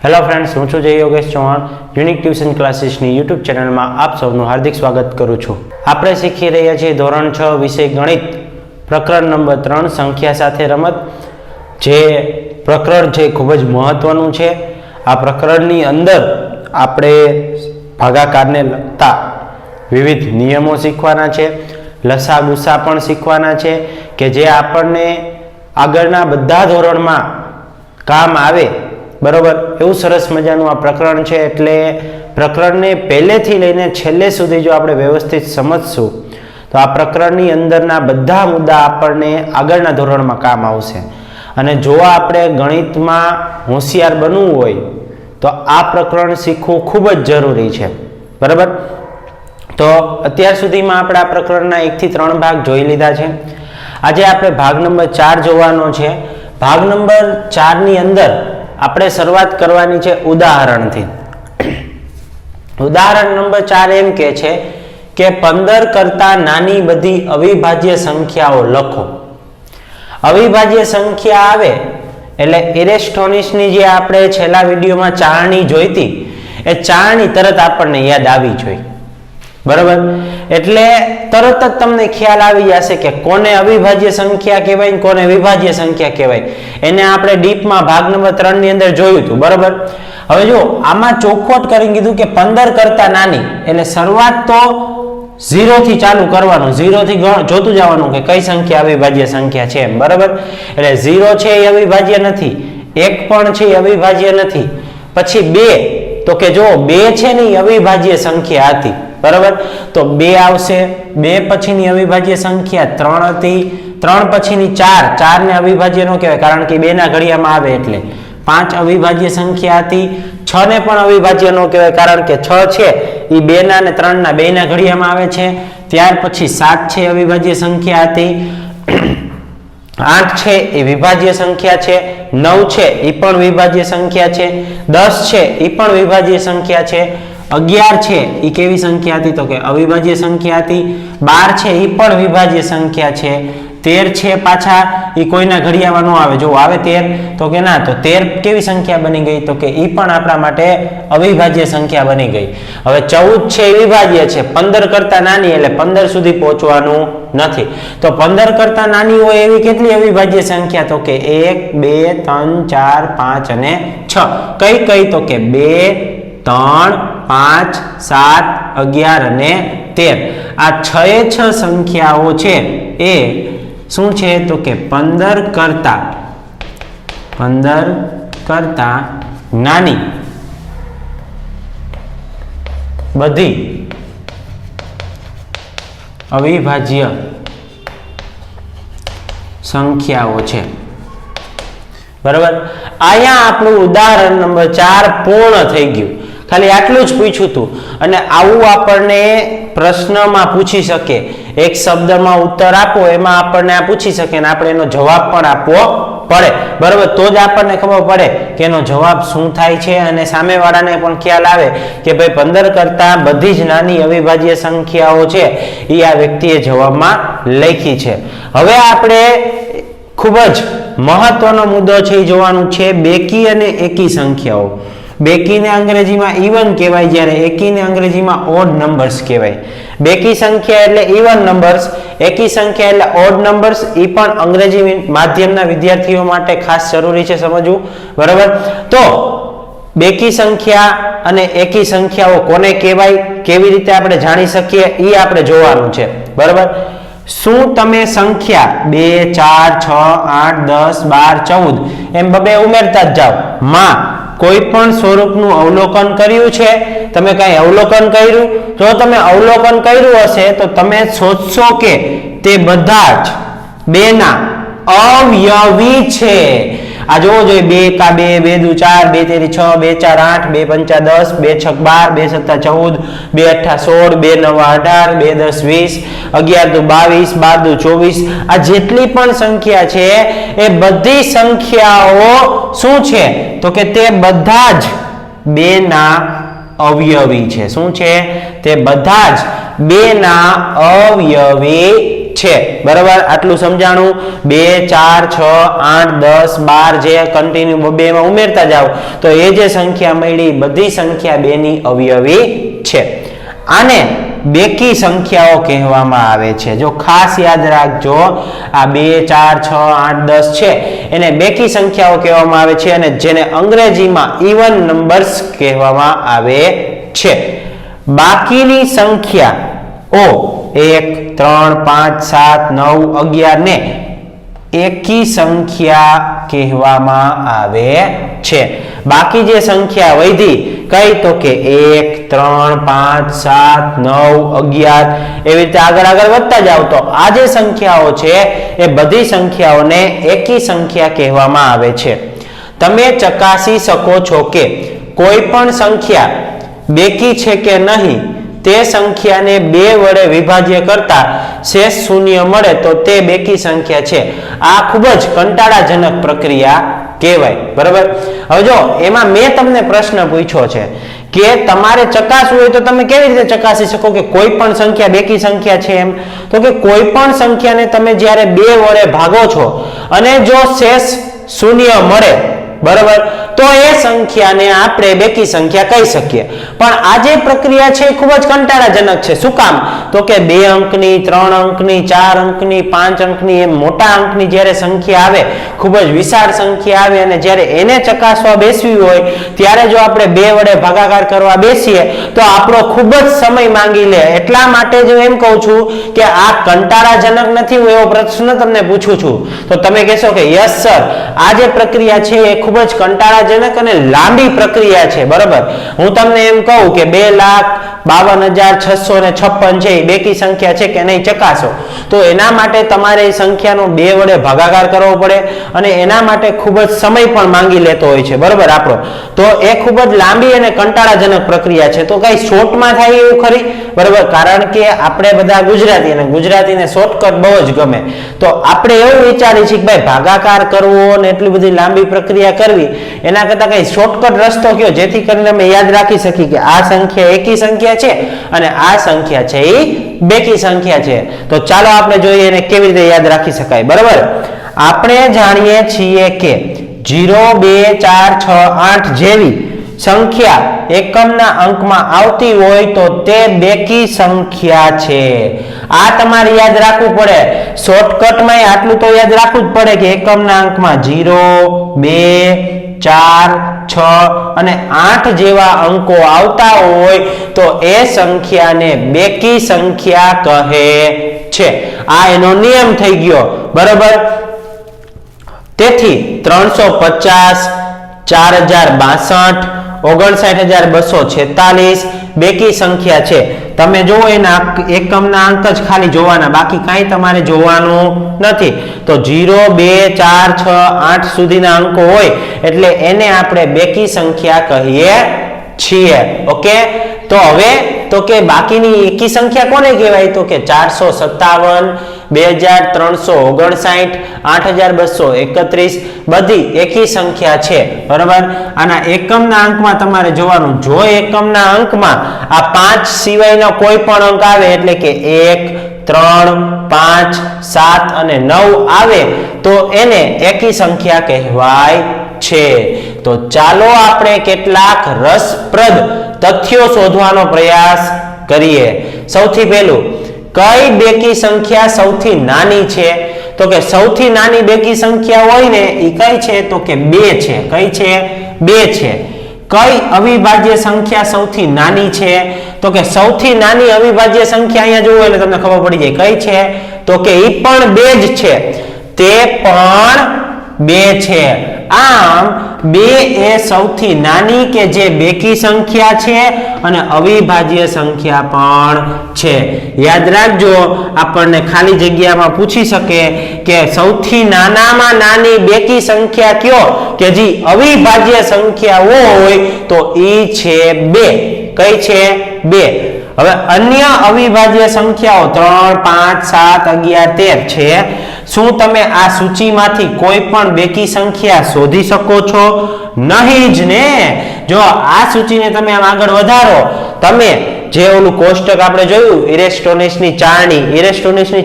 Hello friends, હું છું Jay Yogesh Chauhan. Unique tuition ક્લાસીસની યુટ્યુબ ચેનલમાં આપ સૌનું હાર્દિક સ્વાગત કરું છું. આપણે શીખી રહ્યા છીએ ધોરણ 6 વિષય ગણિત, પ્રકરણ નંબર 3 સંખ્યા સાથે રમત. જે પ્રકરણ છે ખૂબ જ મહત્વનું છે. આ પ્રકરણની અંદર આપણે ભાગાકારને લગતા વિવિધ નિયમો શીખવાના છે, લસા ગુસા પણ શીખવાના છે કે જે આપણને આગળના બધા ધોરણમાં કામ આવે. બરોબર, એવું સરસ મજાનું આ પ્રકરણ છે. એટલે પ્રકરણને પહેલેથી લઈને છેલ્લે સુધી જો આપણે વ્યવસ્થિત સમજશું તો આ પ્રકરણની અંદરના બધા મુદ્દા આપણને આગળના ધોરણમાં કામ આવશે. અને જો આપણે ગણિતમાં હોશિયાર બનવું હોય તો આ પ્રકરણ શીખવું ખૂબ જ જરૂરી છે. બરાબર, તો અત્યાર સુધીમાં આપણે આ પ્રકરણના 1 થી 3 ભાગ જોઈ લીધા છે. આજે આપણે ભાગ નંબર 4 જોવાનો છે. ભાગ નંબર 4 ની અંદર આપણે શરૂઆત કરવાની છે ઉદાહરણથી. ઉદાહરણ નંબર 4 એમ કહે છે કે 15 કરતા નાની બધી અવિભાજ્ય સંખ્યાઓ લખો. અવિભાજ્ય સંખ્યા આવે એટલે એરિસ્ટોનિસની જે આપણે છેલ્લા વિડીયોમાં ચાળણી જોઈતી, એ ચાળણી તરત આપણને યાદ આવી જોઈએ. બરાબર, એટલે તરત જ તમને ખ્યાલ આવી જશે કે કોને અવિભાજ્ય સંખ્યા કહેવાય ને કોને વિભાજ્ય સંખ્યા કહેવાય. એને આપણે ડીપમાં ભાગ નંબર 3 ની અંદર જોયું હતું. બરાબર, હવે જો આમાં ચોખવટ કરી કીધું કે 15 કરતા નાની, એટલે શરૂઆત તો 0 થી ચાલુ કરવાનું, 0 થી જોતું જવાનું કે કઈ સંખ્યા અવિભાજ્ય સંખ્યા છે એમ. બરાબર, એટલે 0 છે એ અવિભાજ્ય નથી, 1 પણ છે એ અવિભાજ્ય નથી. પછી 2, તો કે જો 2 છે ને એ અવિભાજ્ય સંખ્યા હતી. બરાબર, તો 2 આવશે. 2 પછીની અવિભાજ્ય સંખ્યા 3 હતી. 3 પછીની 4, 4 ને અવિભાજ્ય નો કહેવાય કારણ કે 2 ના ઘડિયામાં આવે એટલે. 5 અવિભાજ્ય સંખ્યા હતી. 6 ને પણ અવિભાજ્ય નો કહેવાય કારણ કે 6 છે એ 2 ના અને 3 ના 2 ના ઘડિયામાં આવે છે. ત્યાર પછી 7 છે અવિભાજ્ય સંખ્યા હતી. 8 છે એ વિભાજ્ય સંખ્યા છે. 9 છે એ પણ વિભાજ્ય સંખ્યા છે. 10 છે એ પણ વિભાજ્ય સંખ્યા છે. 11 છે એ કેવી સંખ્યા હતી તો કે અવિભાજ્ય સંખ્યા હતી. 12 છે એ પણ વિભાજ્ય સંખ્યા છે. 13 છે પાછા એ કોઈના ઘડિયામાં ન આવે, જો આવે 13 તો કે ના, તો 13 કેવી સંખ્યા બની ગઈ તો કે એ પણ આપણા માટે અવિભાજ્ય સંખ્યા બની ગઈ. હવે 14 છે એ વિભાજ્ય છે, 15 કરતા નાની એટલે 15 સુધી પહોંચવાનું નથી. તો 15 કરતા નાની હોય એવી કેટલી અવિભાજ્ય સંખ્યા તો કે 1, 2, 3, 4, 5 અને 6. કઈ કઈ તો કે 2, 3, 5, 7, 11 અને 13. આ 6 સંખ્યાઓ છે એ શું છે તો કે 15 કરતા નાની બધી અવિભાજ્ય સંખ્યાઓ છે. બરાબર, અહીંયા આપણું ઉદાહરણ નંબર 4 પૂર્ણ થઈ ગયું. ખાલી આટલું જ પૂછ્યું હતું. અને આવું આપણને પ્રશ્નમાં પૂછી શકે, એક શબ્દમાં ઉત્તર આપો એમાં આપણને આ પૂછી શકે અને આપણે એનો જવાબ પણ આપવો પડે. બરાબર, તો જ આપણને ખબર પડે કે એનો જવાબ શું થાય છે અને સામેવાળાને પણ ખ્યાલ આવે કે ભાઈ 15 કરતા બધી જ નાની અવિભાજ્ય સંખ્યાઓ છે એ આ વ્યક્તિએ જવાબમાં લખી છે. હવે આપણે ખૂબ જ મહત્વનો મુદ્દો છે એ જોવાનું છે બેકી અને એકી સંખ્યાઓ. બેકીને અંગ્રેજીમાં ઇવન કહેવાય, જ્યારે એકીને અંગ્રેજીમાં ઓડ નંબર્સ કહેવાય. બેકી સંખ્યા એટલે ઇવન નંબર્સ, એકી સંખ્યા એટલે ઓડ નંબર્સ. એ પણ અંગ્રેજી માધ્યમના વિદ્યાર્થીઓ માટે ખાસ જરૂરી છે સમજવું. બરાબર, તો બેકી સંખ્યા અને એકી સંખ્યાઓ કોને કહેવાય, કેવી રીતે આપણે જાણી શકીએ એ આપણે જોવાનું છે. બરાબર, શું તમે સંખ્યા 2, 4, 6, 8, 10, 12, 14 એમ બબે ઉમેરતા જ જાઓ માં કોઈ પણ સ્વરૂપનું અવલોકન કર્યું છે? તમે કઈ અવલોકન કર્યું? જો તમે અવલોકન કર્યું હશે તો તમે શોધશો કે તે બધા જ 2 ના અવયવી છે. આ જોવો જોઈએ, 2 કા 2, 2 દુ 4, 2 તેરી 6, 2 4 8, 2 પંચા 10, 2 છક 12, 2 સત્તા 14, 2 અઠ્ઠા 16, 2 નવા 18, 2 10 20, 11 દુ 22, 12 દુ 24. આ જેટલી પણ સંખ્યા છે એ બધી સંખ્યાઓ શું છે તો કે તે બધા જ 2 ના અવયવી છે. શું છે? તે બધા જ 2 ના અવયવી છે બરાબર આટલું સમજાણું 2 4 6 8 10 12 જે કન્ટિન્યુ બે માં ઉમેરતા જાવ તો એ જે સંખ્યા મળી બધી સંખ્યા 2 ની અવયવી છે આને બેકી સંખ્યાઓ કહેવામાં આવે છે જો ખાસ યાદ રાખજો આ 2 4 6 8 10 છે એને બેકી સંખ્યાઓ કહેવામાં આવે છે અને જેને અંગ્રેજીમાં ઇવન નંબર્સ કહેવામાં આવે છે બાકીની સંખ્યા 1 3 5 7 9 11 ને એકી સંખ્યા કહેવામાં આવે છે બાકી જે સંખ્યા વધી કઈ તો કે 1 3 5 7 9 11 એવી રીતે આગળ વધતા જાવ તો આ જે સંખ્યાઓ છે એ બધી સંખ્યાઓને એકી સંખ્યા કહેવામાં આવે છે તમે ચકાસી શકો છો કે કોઈ પણ સંખ્યા બેકી છે કે નહીં તે સંખ્યાને 2 વડે વિભાજ્ય કરતા શેષ શૂન્ય મળે તો તે બેકી સંખ્યા છે આ ખૂબ જ કંટાળાજનક પ્રક્રિયા કહેવાય બરાબર હવે જો એમાં મેં તમને પ્રશ્ન પૂછ્યો છે કે તમારે ચકાસવું હોય તો તમે કેવી રીતે ચકાસી શકો કે કોઈ પણ સંખ્યા બેકી સંખ્યા છે એમ તો કે કોઈ પણ સંખ્યાને તમે જ્યારે 2 વડે ભાગો છો અને જો શેષ શૂન્ય મળે બરાબર તો એ સંખ્યાને આપણે બેકી સંખ્યા કહી શકીએ પણ આ જે પ્રક્રિયા છે એ ખૂબ જ કંટાળાજનક છે શું કામ તો કે 2 અંકની 3 અંકની 4 અંકની 5 અંકની એમ મોટા અંકની જ્યારે સંખ્યા આવે ખૂબ જ વિશાળ સંખ્યા આવે અને જ્યારે એને ચકાસવા બેસવી હોય ત્યારે જો આપણે 2 વડે ભાગાકાર કરવા બેસીએ તો આપણો ખૂબ જ સમય માંગી લે એટલા માટે જ એમ કહું છું કે આ કંટાળાજનક નથી હું એવો પ્રશ્ન તમને પૂછું છું તો તમે કહેશો કે યસ સર આ જે પ્રક્રિયા છે એ ખૂબ જ કંટાળાજનક અને લાંબી પ્રક્રિયા છે બરાબર હું તમને એમ કહું કે 2,52,656 છે એ બેકી સંખ્યા છે કે નહીં ચકાસો તો એના માટે તમારે એ સંખ્યાનો 2 વડે ભાગાકાર કરવો પડે અને એના માટે ખૂબ જ સમય પણ માંગી લેતો હોય છે બરાબર આપણો તો એ ખૂબ જ લાંબી અને કંટાળાજનક પ્રક્રિયા છે તો કઈ શોર્ટમાં થાય એવું ખરી બરાબર કારણ કે આપણે બધા ગુજરાતી અને ગુજરાતીને શોર્ટકટ બહુ જ ગમે તો આપણે એવું વિચારીએ છીએ કે ભાઈ ભાગાકાર કરવો અને એટલી બધી લાંબી પ્રક્રિયા કરવી એના કરતા કઈ શોર્ટકટ રસ્તો કયો જેથી કરીને અમે યાદ રાખી શકીએ કે આ સંખ્યા એકી સંખ્યા છે અને આ સંખ્યા છે એ બેકી સંખ્યા છે તો ચાલો આપણે જોઈએ એને કેવી રીતે યાદ રાખી શકાય બરાબર આપણે જાણીએ છીએ કે 0 2 4 6 8 જેવી સંખ્યા એકમના અંકમાં આવતી હોય તો તે બેકી સંખ્યા છે આ તમારે યાદ રાખવું પડે શોર્ટકટમાં આટલું તો યાદ રાખવું જ પડે કે એકમના અંકમાં 0 2 4 6 અને 8 જેવા અંકો આવતા હોય તો એ સંખ્યાને બેકી સંખ્યા કહે છે આ એનો નિયમ થઈ ગયો બરાબર તેથી 350 4062 59,246 બેકી સંખ્યા છે તમે જો એના એકમના અંક જ ખાલી જોવાના બાકી કાંઈ તમારે જોવાનું નથી તો 0 2 4 6 8 સુધીના અંકો હોય એટલે એને આપણે બેકી સંખ્યા કહીએ છીએ ઓકે તો હવે તો કે બાકીની એકી સંખ્યા કોને કહેવાય તો કે 457 2359 8231 બધી એકી સંખ્યા છે બરાબર આના એકમના અંકમાં તમારે જોવાનું જો એકમના અંકમાં આ 5 સિવાયનો કોઈ પણ અંક આવે એટલે કે 1 3 5 7 અને 9 આવે તો એને એકી સંખ્યા કહેવાય છે તો ચાલો આપણે કેટલાક રસપ્રદ તથ્યો શોધવાનો પ્રયાસ કરીએ સૌથી પહેલું કઈ બેકી સંખ્યા સૌથી નાની છે તો કે સૌથી નાની બેકી સંખ્યા હોય ને એ કઈ છે તો કે 2 છે કઈ છે 2 છે કઈ અવિભાજ્ય સંખ્યા સૌથી નાની છે તો કે સૌથી નાની અવિભાજ્ય સંખ્યા અહીંયા જોવો એટલે તમને ખબર પડી જાય કઈ છે તો કે એ પણ 2 જ છે તે પણ 2 છે આમ 2 એ સૌથી નાની કે જે બેકી સંખ્યા છે અને અવિભાજ્ય સંખ્યા પણ છે યાદ રાખજો આપણને ખાલી જગ્યામાં પૂછી શકે કે સૌથી નાનામાં નાની બેકી સંખ્યા કયો કે જે અવિભાજ્ય સંખ્યા હોય તો ઈ છે 2 કઈ છે 2 હવે અન્ય અવિભાજ્ય સંખ્યાઓ 3 5 7 11 13 છે શું તમે આ સૂચિમાંથી કોઈ પણ બેકી સંખ્યા શોધી શકો છો નહીં જ ને જો આ સૂચિને તમે આમ આગળ વધારો તમે જે ઓલું કોષ્ટક આપણે જોયું ઇરેસ્ટોનિસની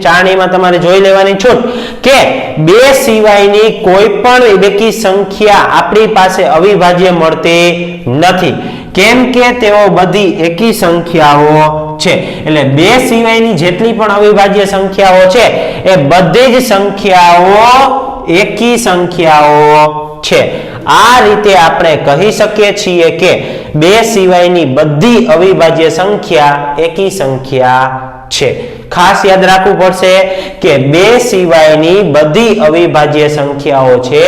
ચારણીમાં તમારે જોઈ લેવાની છૂટ કે 2 સિવાયની કોઈ પણ બેકી સંખ્યા આપણી પાસે અવિભાજ્ય મળતી નથી, કેમ કે તેઓ બધી એકી સંખ્યાઓ છે. એટલે 2 સિવાયની જેટલી પણ અવિભાજ્ય સંખ્યાઓ છે એ બધી જ સંખ્યાઓ એકી સંખ્યાઓ છે. આ રીતે આપણે કહી શકીએ છીએ કે 2 સિવાયની બધી અવિભાજ્ય સંખ્યા એકી સંખ્યા છે. ખાસ યાદ રાખવું પડશે કે 2 સિવાયની બધી અવિભાજ્ય સંખ્યાઓ છે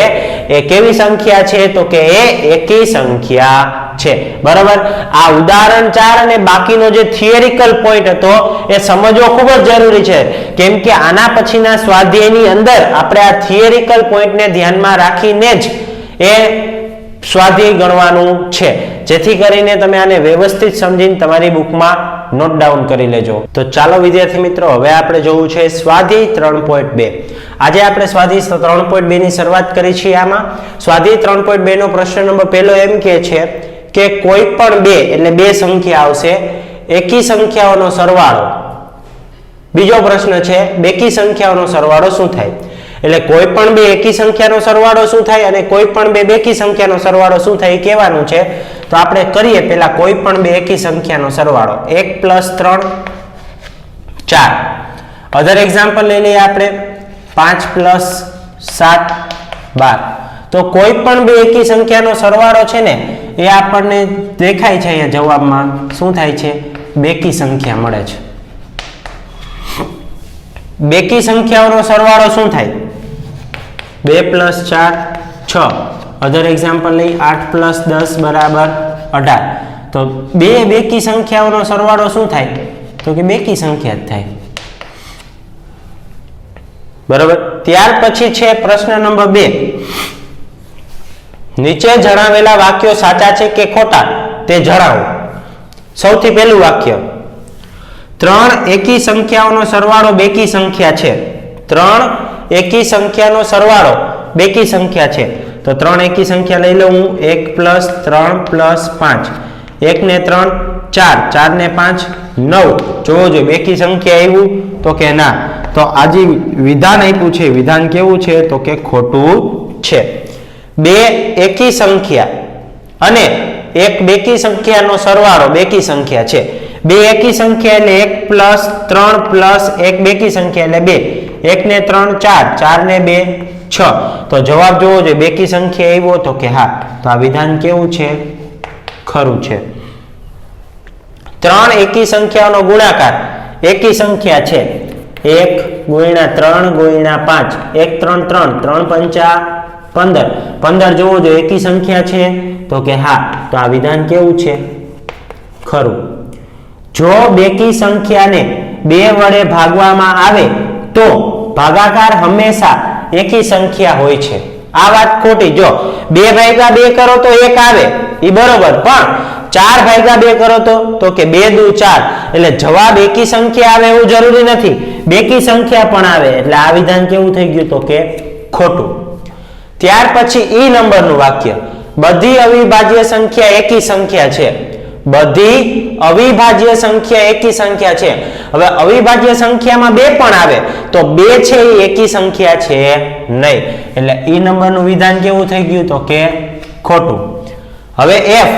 એ કેવી સંખ્યા છે તો કે એ એકી સંખ્યા છે. બરાબર. આ ઉદાહરણ 4 અને બાકીનો જે થિયરિકલ પોઈન્ટ હતો એ સમજવો ખૂબ જ જરૂરી છે, કેમ કે આના પછીના સ્વાધ્યાયની અંદર આપણે આ થિયરિકલ પોઈન્ટને ધ્યાનમાં રાખીને જ એ સ્વાધ્યાય ગણવાનું છે, જેથી કરીને તમે આને વ્યવસ્થિત સમજીને તમારી બુકમાં નોટ ડાઉન કરી લેજો. તો ચાલો વિદ્યાર્થી મિત્રો, હવે આપણે જોવું છે સ્વાધ્યાય 3.2. આજે આપણે સ્વાધ્યાય 3.2 ની શરૂઆત કરી છે. આમાં સ્વાધ્યાય 3.2 નો પ્રશ્ન નંબર પહેલો એમ કહે છે કે કોઈ પણ 2 એટલે 2 સંખ્યા આવશે, એકી સંખ્યાઓનો સરવાળો. બીજો પ્રશ્ન છે બેકી સંખ્યાઓનો સરવાળો શું થાય. એટલે કોઈ પણ 2 એકી સંખ્યાનો સરવાળો શું થાય અને કોઈ પણ 2 બેકી સંખ્યાનો સરવાળો શું થાય એ કહેવાનું છે. તો આપણે કરીએ પહેલા કોઈ પણ 2 એકી સંખ્યાનો સરવાળો. 1 + 3 4. અધર એક્ઝામ્પલ લઈ લઈએ આપણે. 5 + 7 12. તો કોઈ પણ 2 એકી સંખ્યાનો સરવાળો છે ને એ આપણને દેખાય છે અહીંયા જવાબમાં શું થાય છે, બેકી સંખ્યા મળે છે. બેકી સંખ્યાઓનો સરવાળો શું થાય, 2 + 4 6. અધર એક્ઝામ્પલ લઈ 8 + 10 = 18. તો 2 બેકી સંખ્યાઓનો સરવાળો શું થાય તો કે બેકી સંખ્યા જ થાય. બરાબર. ત્યાર પછી છે પ્રશ્ન નંબર 2. નીચે જણાવેલા વાક્યો સાચા છે કે ખોટા તે જણાવો. સૌથી પહેલું વાક્ય, 3 એકી સંખ્યાઓનો સરવાળો બેકી સંખ્યા છે. 3 એકી સંખ્યાનો સરવાળો બેકી સંખ્યા છે. તો 3 એકી સંખ્યા લઈ લઉં હું. 1 + 3 + 5. 1 ને 3 4, 4 ને 5 9. જોવો જોઈએ બેકી સંખ્યા આવ્યું તો કે ના. તો આજે વિધાન આપ્યું છે, વિધાન કેવું છે તો કે ખોટું છે. 2 એકી સંખ્યા અને 1 બેકી સંખ્યાનો સરવાળો બેકી સંખ્યા છે. 2 એકી સંખ્યા એટલે 1 + 3 + 1 બેકી સંખ્યા એટલે 2. 1 ને 3 4, 4 ને 2 6. તો જવાબ જોવો જોઈએ બેકી સંખ્યા આવ્યો તો કે હા. તો આ વિધાન કેવું છે, ખરું છે. 3 એકી સંખ્યાઓનો ગુણાકાર એકી સંખ્યા છે. 1 × 3 × 5. 1 3 3, 3 5 15. 15 જોવો જોઈએ એકી સંખ્યા છે તો કે હા. તો આ વિધાન કેવું છે, ખરું. જો બેકી સંખ્યાને 2 વડે ભાગવામાં આવે તો ભાગાકાર હંમેશા એકી સંખ્યા હોય છે. આ વાત ખોટી. જો 2 ભાગ્યા 2 કરો તો 1 આવે એ બરોબર, પણ 4 ભાગ્યા 2 કરો તો કે 2 દુ 4. એટલે જવાબ એકી સંખ્યા આવે એવું જરૂરી નથી, બેકી સંખ્યા પણ આવે. એટલે આ વિધાન કેવું થઈ ગયું તો કે ખોટું. ત્યાર પછી ઈ નંબરનું વાક્ય, બધી અવિભાજ્ય સંખ્યા એકી સંખ્યા છે. બધી અવિભાજ્ય સંખ્યા એકી સંખ્યા છે. હવે અવિભાજ્ય સંખ્યામાં 2 પણ આવે તો 2 છે એ એકી સંખ્યા છે નહીં. એટલે ઈ નંબરનું વિધાન કેવું થઈ ગયું તો કે ખોટું. હવે F,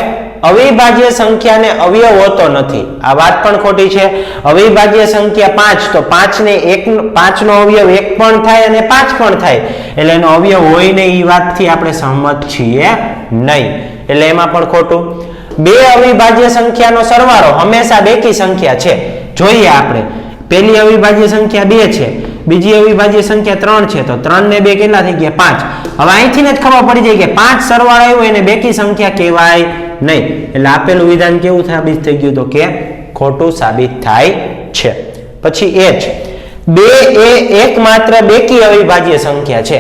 અવિભાજ્ય સંખ્યાને અવયવ હોતો નથી. આ વાત પણ ખોટી છે. અવિભાજ્ય સંખ્યા 5 તો 5 ને 5 નો અવયવ 1 પણ થાય અને 5 પણ થાય. એટલે એનો અવયવ હોય ને એ વાતથી આપણે સહમત છીએ નહીં. એટલે એમાં પણ ખોટું. 2 અવિભાજ્ય સંખ્યાનો સરવાળો હંમેશા બેકી સંખ્યા છે. જોઈએ આપણે. પહેલી અવિભાજ્ય સંખ્યા 2 છે, બીજી અવિભાજ્ય સંખ્યા 3 છે. તો 3 ને 2 કેટલા થઈ ગયા 5. હવે અહીંથી જ ખબર પડી જાય કે 5 સરવાળો આવ્યો એને બેકી સંખ્યા કહેવાય નહીં. એટલે આપેલું વિધાન કેવું સાબિત થઈ ગયું તો કે ખોટું સાબિત થાય છે. પછી H, 2 એ એકમાત્ર બેકી અવિભાજ્ય સંખ્યા છે.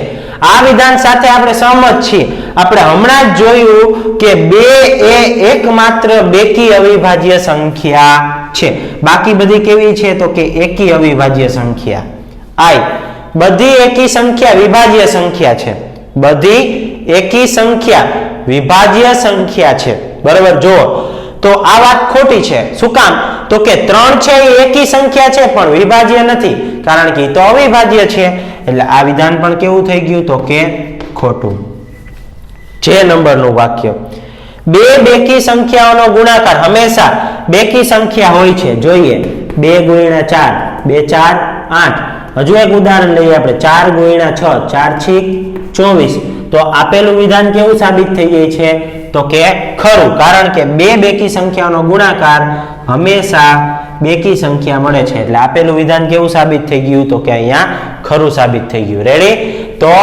આ વિધાન સાથે આપણે સહમત છીએ. આપણે હમણાં જ જોયું કે 2 એ એકમાત્ર બેકી અવિભાજ્ય સંખ્યા છે. બાકી બધી કેવી છે તો કે એકી અવિભાજ્ય સંખ્યા. I, બધી એકી સંખ્યા વિભાજ્ય સંખ્યા છે. બધી એકી સંખ્યા વિભાજ્ય સંખ્યા છે. બરાબર. જો તો આ વાત ખોટી છે. શું કામ? તો કે 3 છે એ એકી સંખ્યા છે પણ વિભાજ્ય નથી, કારણ કે એ તો અવિભાજ્ય છે. એટલે આ વિધાન પણ કેવું થઈ ગયું? તો કે ખોટું. જે નંબરનું વાક્ય, બે બેકી સંખ્યાઓનો ગુણાકાર હંમેશા બેકી સંખ્યા હોય છે. જોઈએ 2 ગુણ્યા 4, 2 4 8. હજુ એક ઉદાહરણ લઈએ આપણે, 4 ગુણ્યા 6, 4 છીક 24. તો આપેલું વિધાન કેવું સાબિત થઈ જાય છે? તો કે ખરું, કારણ કે બે બેકી સંખ્યાઓનો ગુણાકાર હંમેશા બેકી સંખ્યા મળે છે. એટલે આપેલું વિધાન કેવું સાબિત થઈ ગયું? તો કે અહીંયા ખરું સાબિત થઈ ગયું. રેડી? તો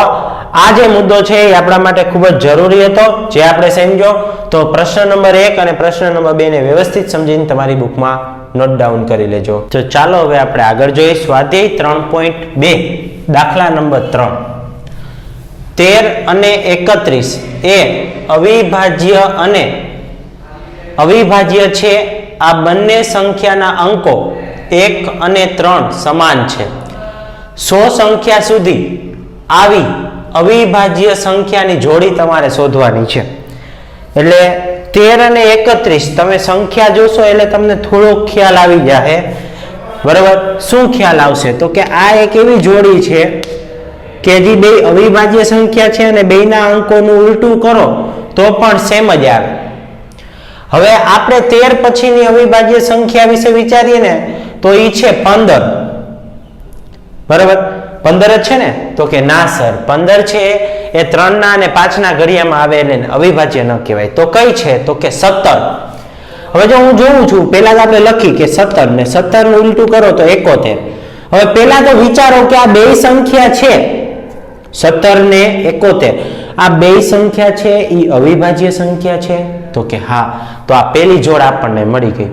આ જે મુદ્દો છે એ આપણા માટે ખૂબ જ જરૂરી હતો, જે આપણે સમજો. તો પ્રશ્ન નંબર 1 અને પ્રશ્ન નંબર 2 ને વ્યવસ્થિત સમજીને તમારી બુકમાં નોટ ડાઉન કરી લેજો. તો ચાલો હવે આપણે આગળ જોઈએ. સ્વાધ્યાય 3.2 દાખલા નંબર 3. 13 અને 31 એ અવિભાજ્ય અને અવિભાજ્ય છે. આ બંને સંખ્યાના અંકો 1 અને 3 સમાન છે. 100 સંખ્યા સુધી આવી અવિભાજ્ય સંખ્યાની જોડી તમારે શોધવાની છે. એટલે 13 અને 31 તમે સંખ્યા જોશો એટલે તમને થોડો ખ્યાલ આવી જશે. બરાબર? શું ખ્યાલ આવશે? તો કે આ એક એવી જોડી છે કે જે બે અવિભાજ્ય સંખ્યા છે અને બેના અંકોનું ઉલટું કરો તો પણ સેમ જ આવે. હવે આપણે 13 પછીની અવિભાજ્ય સંખ્યા વિશે વિચારીએ ને તો એ છે 15. બરાબર? 15 જ છે ને? તો કે ના સર, 15 છે એ 3 ના અને 5 ના ઘડિયામાં આવે એટલે અવિભાજ્ય ન કહેવાય. તો કઈ છે? તો કે 17. હવે જો હું જોઉં છું, પહેલા તો આપણે લખી કે 17 ને 17 નું ઉલટું કરો તો 71. હવે પહેલા તો વિચારો કે આ બે સંખ્યા છે 17 ને 71, આ બે સંખ્યા છે એ અવિભાજ્ય સંખ્યા છે? તો કે હા. તો આ પહેલી જોડ આપણને મળી ગઈ.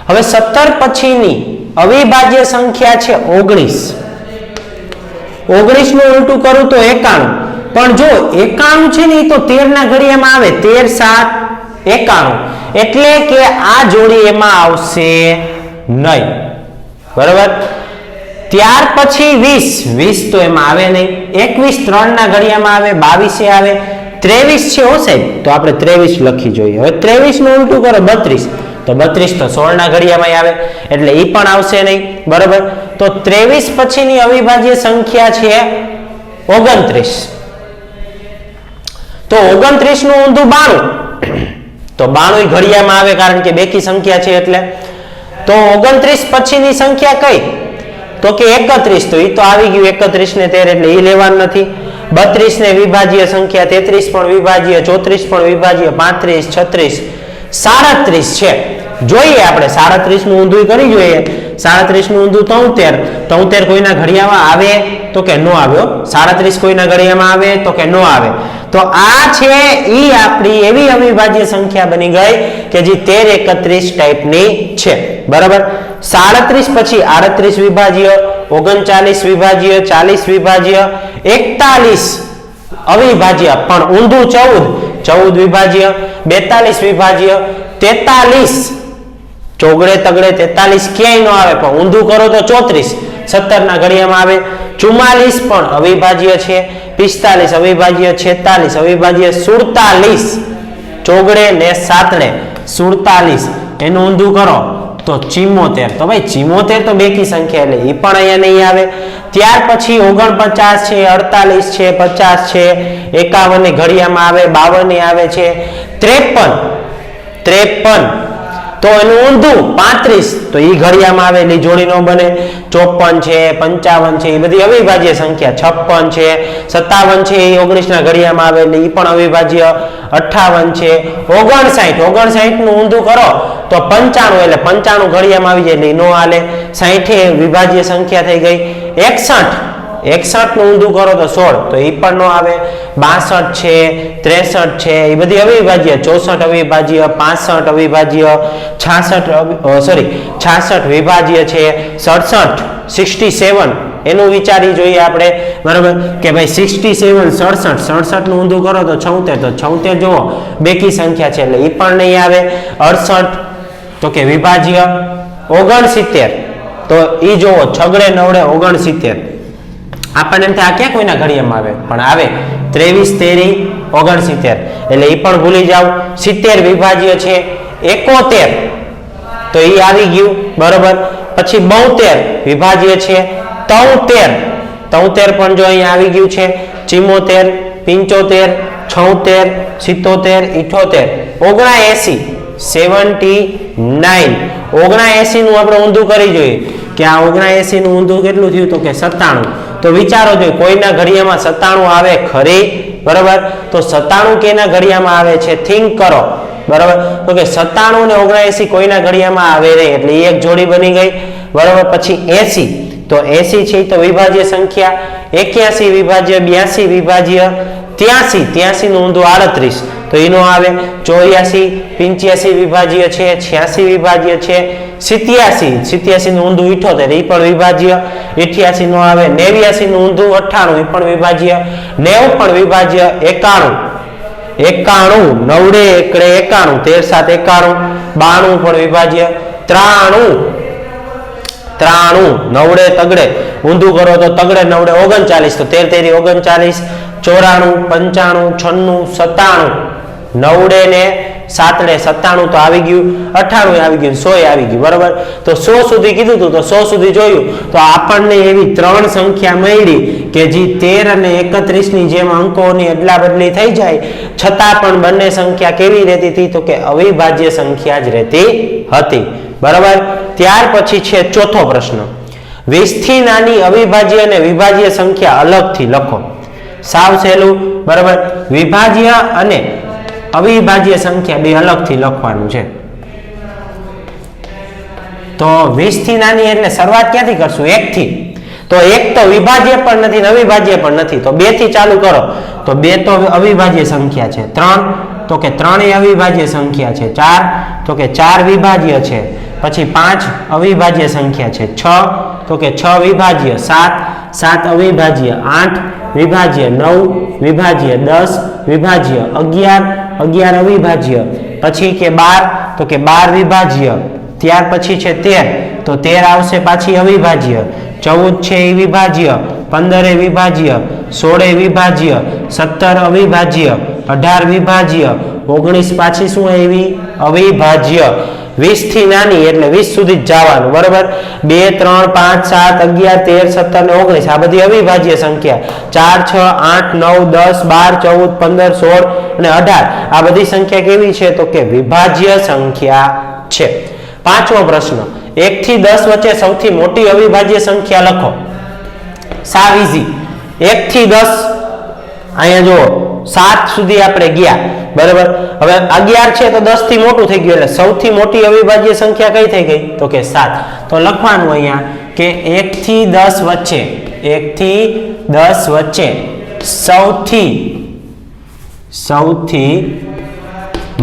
હવે 17 પછીની અવિભાજ્ય સંખ્યા છે 19. 19 નું ઉલટું કરું તો 91. પણ જો 91 છે ને એ તો 13 ના ઘડિયામાં આવે, 13 7 91. એટલે કે આ જોડી એમાં આવશે નહીં. બરાબર? ત્યાર પછી 20 તો એમાં આવે નહીં. 21 3 ના ઘડિયામાં આવે, 22 આવે, 23 છે હો સાહેબ, તો આપણે 23 લખી જોઈએ. હવે 23 નું ઉલટું કરો 32, તો 32 તો 16 ના ઘડિયામાં આવે એટલે એ પણ આવશે નહીં. બરાબર? તો 23 પછીની અવિભાજ્ય સંખ્યા છે 29. તો 29 નું ઊંધું 92, તો 92 ઘડિયામાં આવે કારણ કે બેકી સંખ્યા છે એટલે. તો 29 પછીની સંખ્યા કઈ? તો કે 31. તો એ તો આવી ગયું 31 ને 13 એટલે એ લેવાનું નથી. 32 ને વિભાજ્ય સંખ્યા 33 પણ વિભાજ્ય, 34 પણ વિભાજ્ય, 35 36 37 છે. જોઈએ આપણે 37 નું ઊંધું કરી જોઈએ. 37 નું ઊંધું 73 કોઈના ઘડિયામાં આવે? તો કે નો આવ્યો. 37 કોઈના ઘડિયામાં આવે? તો કે નો આવે. તો આ છે ઈ આપણી એવી અવિભાજ્ય સંખ્યા બની ગઈ કે જે 13 31 ટાઈપની છે. બરાબર? 37 પછી 38 વિભાજ્ય, 39 વિભાજ્ય, 40 વિભાજ્ય, 41 અવિભાજ્ય પણ ઊંધું 14 વિભાજ્ય, 42 વિભાજ્ય, 43 ચોગડે તગડે 43 ક્યાંય ન આવે પણ ઊંધું કરો તો 34 17 ના ઘડિયામાં આવે, 44 પણ અવિભાજ્ય છે, 45 અવિભાજ્ય, 46 અવિભાજ્ય, 47 ચોગડે ને સાતડે 47 એનું ઊંધું કરો તો 74. તો ભાઈ 74 તો બેકી સંખ્યા એટલે એ પણ અહીંયા નહીં આવે. ત્યાર પછી 49 છે, 48 છે, 50 છે, 51 ની ઘડિયામાં આવે, 52 ની આવે છે, 53 તો એનું ઊંધું 35 તો એ ઘડિયામાં આવે એટલે જોડી ન બને. 54 છે, 55 છે, એ બધી અવિભાજ્ય સંખ્યા. 56 છે, 57 છે, એ 19 ના ઘડિયામાં આવે એટલે એ પણ અવિભાજ્ય. 58 છે, 59 નું ઊંધું કરો તો 95 એટલે 95 ઘડિયામાં આવી જાય એટલે નો હાલે. 60 એ વિભાજ્ય સંખ્યા થઈ ગઈ. 61 નું ઊંધું કરો તો 16 તો એ પણ નો આવે. 62 છે, 63 છે, એ બધી અવિભાજ્ય. 64 અવિભાજ્ય, 65 અવિભાજ્ય, 66 વિભાજ્ય છે, 67 એનું વિચારી જોઈએ આપણે. બરાબર? કે ભાઈ 67 67 નું ઊંધું કરો તો 76 તો 76 જુઓ બેકી સંખ્યા છે એટલે એ પણ નહીં આવે. 68 તો કે વિભાજ્ય. 69 તો એ જુઓ છગડે નવડે 69 આપણને એમ થાય આ ક્યાં કોઈના ઘડિયામાં આવે પણ આવે. 23 તેરી 69 એટલે એ પણ ભૂલી જાવ. 70 વિભાજ્ય છે, 71 તો એ આવી ગયું બરોબર. પછી 72 વિભાજ્ય છે. 73 પણ જો અહીંયા આવી ગયું છે. 74 75 76 77 78 79 79 નું આપણે ઊંધું કરી જોઈએ કે આ 79 નું ઊંધું કેટલું થયું તો કે 97. તો વિચારો જોઈએ કોઈના ઘડિયામાં 97 આવે ખરી બરાબર. તો 97 કેના ઘડિયામાં આવે છે થિંક કરો બરાબર. તો કે 97 ને 79 કોઈના ઘડિયામાં આવે નહીં એટલે એક જોડી બની ગઈ બરાબર. પછી 80 તો 80 છે તો વિભાજ્ય સંખ્યા. 81 વિભાજ્ય 82 વિભાજ્ય 83 નું ઊંધું 38 તો એનો આવે. 84 85 વિભાજ્ય છે. 86 વિભાજ્ય છે. 87 નું ઊંધું 78 એ પણ વિભાજ્ય. 88 નો આવે. 89 નું ઊંધું 98 એ પણ વિભાજ્ય. 90 પણ વિભાજ્ય. 91 નવડે એકડે 91 13 7 91 92 પણ વિભાજ્ય. 93 નવડે તગડે ઊંધું કરો તો તગડે નવડે 39 તો 13 તેરી 39. 94 95 96 97 નવડે ને સાતડે 97 તો આવી ગયું. 98 આવી ગયું. 100 આવી ગયું બરાબર. તો 100 સુધી કીધું હતું તો 100 સુધી જોયું તો આપણને એવી ત્રણ સંખ્યા મળી કે જે 13 અને 31 ની જેમ અંકોની અદલા બદલી થઈ જાય છતાં પણ બંને સંખ્યા કેવી રહેતી હતી તો કે અવિભાજ્ય સંખ્યા જ રહેતી હતી બરાબર. ત્યાર પછી છે ચોથો પ્રશ્ન. 20 થી નાની અવિભાજ્ય અને વિભાજ્ય સંખ્યા અલગથી લખો. સાવ સહેલું બરાબર. વિભાજ્ય અને અવિભાજ્ય સંખ્યા બે અલગથી લખવાનું છે. તો 20 થી નાની એટલે શરૂઆત ક્યાંથી કરશું? 1 થી. તો 1 તો વિભાજ્ય પણ નથી ને અવિભાજ્ય પણ નથી તો 2 થી ચાલુ કરો તો 2 તો અવિભાજ્ય સંખ્યા છે. 3 તો કે 3 એ અવિભાજ્ય સંખ્યા છે. 4 તો કે 4 વિભાજ્ય છે. પછી 5 અવિભાજ્ય સંખ્યા છે. 6 તો કે 6 વિભાજ્ય. 7 અવિભાજ્ય. 8 વિભાજ્ય. 9 વિભાજ્ય. 10 વિભાજ્ય. 11 અવિભાજ્ય. પછી કે 12 તો કે 12 વિભાજ્ય. ત્યાર પછી છે 13 તો 13 આવશે પાછી અવિભાજ્ય. 14 છે એ વિભાજ્ય. 15 વિભાજ્ય. 16 વિભાજ્ય. 17 અવિભાજ્ય. 18 વિભાજ્ય. 19 પાછી શું એવી અવિભાજ્ય. 20 થી નાની એટલે 20 સુધી જ જવાનું બરોબર. 2 3 5 7 11 13 17 ને 19 આ બધી અવિભાજ્ય સંખ્યા. 4 6 8 9 10 12 14 15 16 અને 18 આ બધી સંખ્યા કેવી છે તો કે વિભાજ્ય સંખ્યા છે. પાંચમો પ્રશ્ન. 1 થી 10 વચ્ચે સૌથી મોટી અવિભાજ્ય સંખ્યા લખો. સાવ ઈઝી. 1 થી 10 અહીંયા જુઓ 7 સુધી આપણે ગયા બરાબર. હવે 11 છે તો 10 થી મોટું થઈ ગયું એટલે સૌથી મોટી અવિભાજ્ય સંખ્યા કઈ થઈ ગઈ તો કે 7. તો લખવાનું અહીંયા કે 1 થી 10 વચ્ચે 1 થી 10 વચ્ચે સૌથી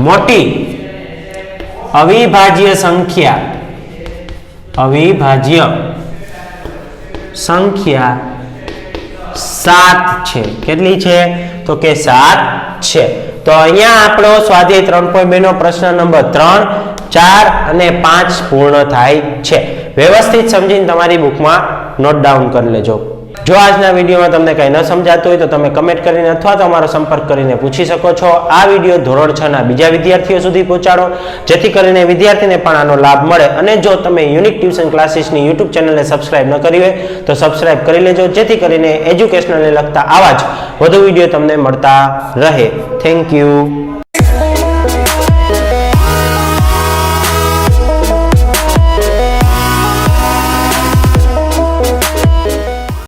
મોટી અવિભાજ્ય સંખ્યા 7 છે. કેટલી છે તો કે 7 છે. તો અહીંયા આપણો સ્વાધ્યાય 3.2 નો પ્રશ્ન નંબર 3 4 અને 5 પૂર્ણ થાય છે. વ્યવસ્થિત સમજીને તમારી બુકમાં નોટ ડાઉન કરી લેજો. જો આજના વિડીયોમાં તમને કંઈ ન સમજાતું હોય તો તમે કમેન્ટ કરીને અથવા તો અમારો સંપર્ક કરીને પૂછી શકો છો. આ વિડીયો ધોરણ 6 ના બીજા વિદ્યાર્થીઓ સુધી પહોંચાડો જેથી કરીને વિદ્યાર્થીને પણ આનો લાભ મળે. અને જો તમે યુનિક ટ્યુશન ક્લાસીસની યુટ્યુબ ચેનલને સબસ્ક્રાઇબ ન કરી હોય તો સબસ્ક્રાઇબ કરી લેજો જેથી કરીને એજ્યુકેશનલને લગતા આવા જ વધુ વિડીયો તમને મળતા રહે. Thank you.